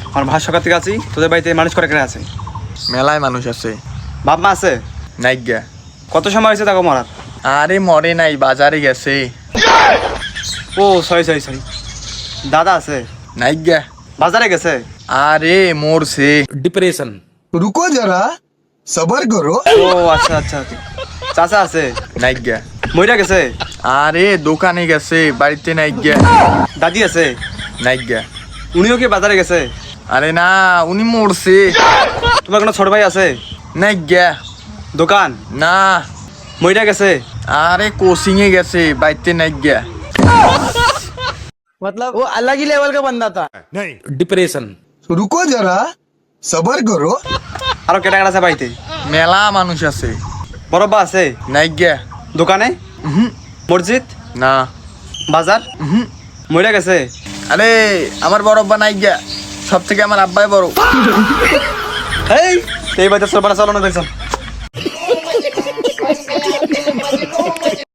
আমার ভাই সকাল থেকে আছি, তোদের বাড়িতে মানুষ করে আছে? মেলায় মানুষ আছে। বাপ মা আছে? নাইগা। কত সময় হয়েছে তাকে মরার? আরে মরে নাই, বাজারে গেছে। ও সরি। দাদা আছে? নাইগা। বাজারে গেছে? আরে মরছে। डिप्रेशन। रुको जरा सबर करो। ও আচ্ছা। চাচা আছে? নাইগা। মইরা গেছে? আরে দোকানে গেছে, বাড়িতে নাইগা। দাদি আছে? নাইগা। উনিও কি বাজারে গেছে? আরে না, উনি মরছে। তোমার কোনো ছোট ভাই আছে? নাইগা। দোকান? না। মইরা গেছে? আরে কোচিং এ গেছে, বাড়িতে নাইগা। मतलब वो अलग ही लेवल का बंदा था। डिप्रेशन। रुको जरा सबर करो। আরো কেটা আছে বাড়িতে? মেলা মানুষ আছে। বড়ব্বা আছে? নাইগা। দোকানে? মসজিদ? না। বাজার? মইরা গেছে? আরে আমার বড় আব্বা নাইগা, সব থেকে আমার আব্বাই বড়। এই বাজার সরবানা চালানো দেখছেন?